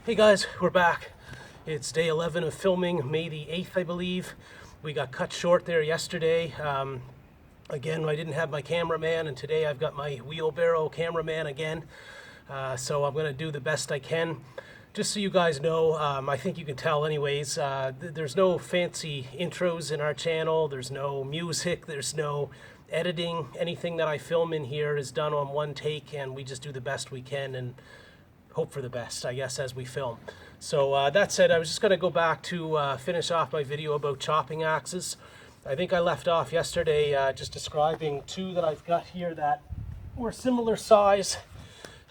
Hey guys, we're back. It's day 11 of filming, May the 8th, I believe. We got cut short there yesterday. Again, I didn't have my cameraman, and today I've got my Wheelbarrow cameraman again. So I'm going to do the best I can. Just so you guys know, I think you can tell anyways, there's no fancy intros in our channel. There's no music. There's no editing. Anything that I film in here is done on one take, and we just do the best we can and hope for the best, I guess, as we film. So that said, I was just going to go back to finish off my video about chopping axes. I think I left off yesterday just describing two that I've got here that were similar size.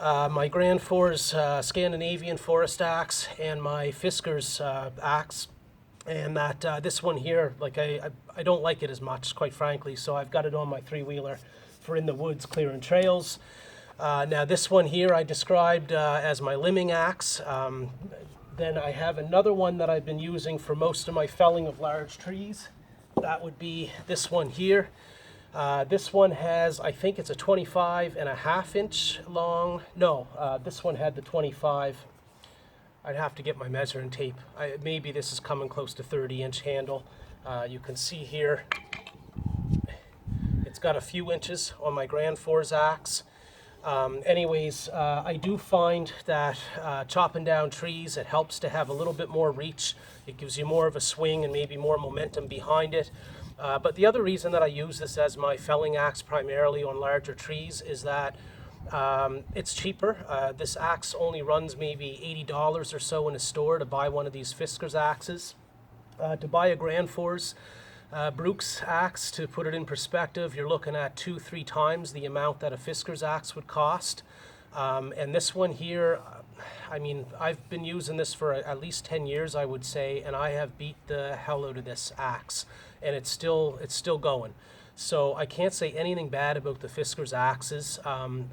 My Grand Fours Scandinavian forest axe and my Fisker's axe. And that this one here, like I don't like it as much, quite frankly, so I've got it on my three-wheeler for in the woods clearing trails. Now this one here I described as my limbing axe. Then I have another one that I've been using for most of my felling of large trees. That would be this one here. This one has, I think it's a 25.5 inch long. No, this one had the 25. I'd have to get my measuring tape. Maybe this is coming close to 30-inch handle. You can see here, it's got a few inches on my Grand Fours axe. Anyways, I do find that chopping down trees, it helps to have a little bit more reach. It gives you more of a swing and maybe more momentum behind it. But the other reason that I use this as my felling axe primarily on larger trees is that it's cheaper. This axe only runs maybe $80 or so in a store to buy one of these Fisker's axes. To buy a Grand Fours Brooks axe, to put it in perspective, you're looking at 2-3 times the amount that a Fisker's axe would cost. And this one here, I mean, I've been using this for at least 10 years, I would say, and I have beat the hell out of this axe, and it's still going. So I can't say anything bad about the Fisker's axes.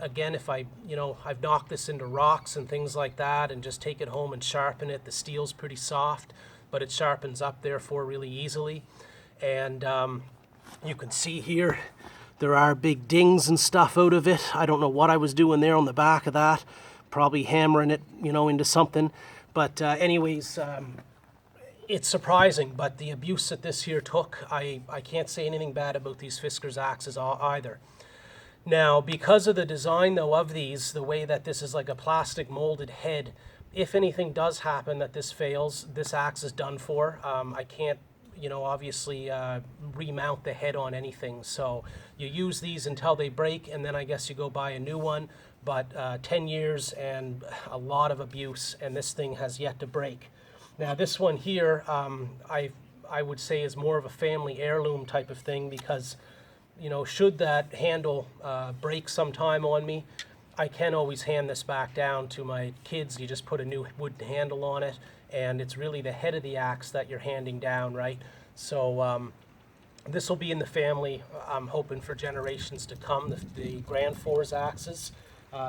Again, if I've knocked this into rocks and things like that and just take it home and sharpen it, the steel's pretty soft, but it sharpens up therefore really easily. And you can see here, there are big dings and stuff out of it. I don't know what I was doing there on the back of that. Probably hammering it, into something. But anyways, it's surprising, but the abuse that this here took, I can't say anything bad about these Fisker's axes either. Now, because of the design, though, of these, the way that this is like a plastic molded head, if anything does happen that this fails, this axe is done for. I can't obviously remount the head on anything. So you use these until they break, and then I guess you go buy a new one. But 10 years and a lot of abuse, and this thing has yet to break. Now this one here, I would say is more of a family heirloom type of thing because, should that handle break sometime on me, I can always hand this back down to my kids. You just put a new wood handle on it, and it's really the head of the axe that you're handing down, right? So this will be in the family, I'm hoping, for generations to come, the Grand Fours axes.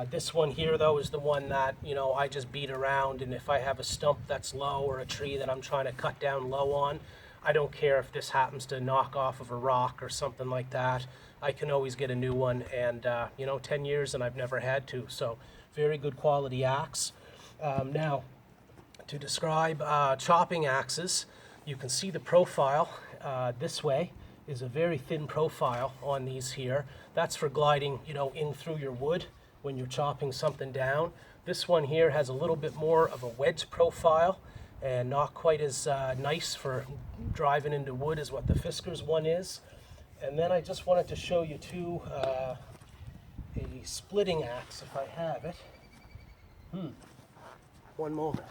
This one here, though, is the one that, I just beat around, and if I have a stump that's low or a tree that I'm trying to cut down low on, I don't care if this happens to knock off of a rock or something like that. I can always get a new one, and, 10 years and I've never had to, so very good quality axe. Now, to describe chopping axes, you can see the profile this way is a very thin profile on these here. That's for gliding, in through your wood when you're chopping something down. This one here has a little bit more of a wedge profile and not quite as nice for driving into wood as what the Fisker's one is. And then I just wanted to show you too a splitting axe if I have it. One moment.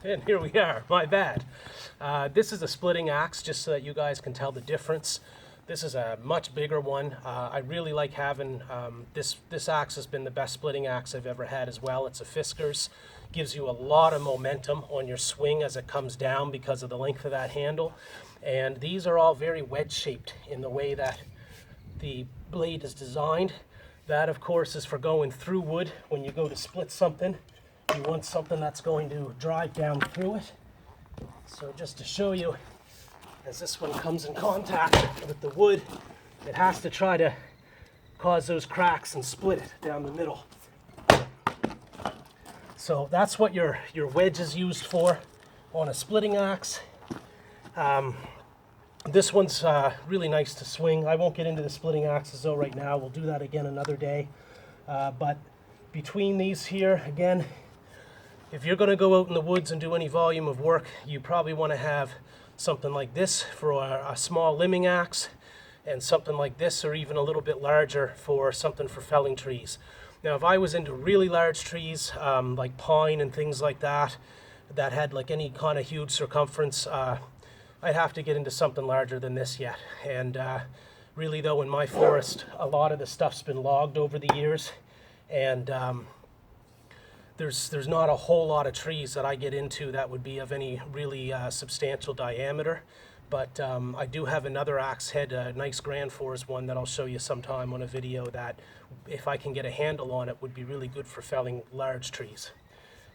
And here we are, my bad. This is a splitting axe, just so that you guys can tell the difference. This is a much bigger one. I really like having, this axe has been the best splitting axe I've ever had as well. It's a Fisker's. Gives you a lot of momentum on your swing as it comes down because of the length of that handle. And these are all very wedge shaped in the way that the blade is designed. That, of course, is for going through wood when you go to split something. You want something that's going to drive down through it. So just to show you, as this one comes in contact with the wood, it has to try to cause those cracks and split it down the middle. So that's what your wedge is used for on a splitting axe. This one's really nice to swing. I won't get into the splitting axes though right now. We'll do that again another day. But between these here, again, if you're going to go out in the woods and do any volume of work, you probably want to have something like this for a small limbing axe, and something like this, or even a little bit larger for something for felling trees. Now, if I was into really large trees, like pine and things like that, that had like any kind of huge circumference, I'd have to get into something larger than this yet. And really though, in my forest, a lot of the stuff's been logged over the years, and there's not a whole lot of trees that I get into that would be of any really substantial diameter. But I do have another axe head, a nice Grand Fours one that I'll show you sometime on a video, that if I can get a handle on it would be really good for felling large trees.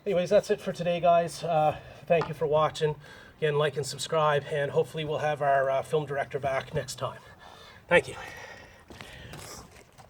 Anyways, that's it for today, guys. Thank you for watching. Again, like and subscribe, and hopefully we'll have our film director back next time. Thank you.